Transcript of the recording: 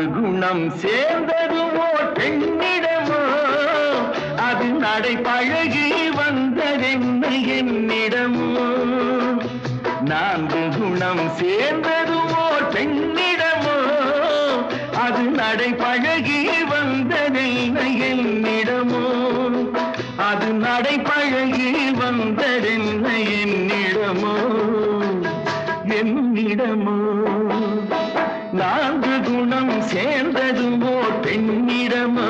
குணம் சேர்ந்ததுவோ பெண்ணிடமோ அது நடை பழகி வந்ததென்ன என்னிடமோ நான்கு குணம் சேர்ந்ததுவோ பெண்ணிடமோ அது நடை பழகி வந்ததென்ன என்னிடமோ அது நடை பழகி வந்ததென்ன என்னிடமோ என்னிடமோ நான்கு குணம் சேர்ந்ததுவோ பெண்ணிடமோ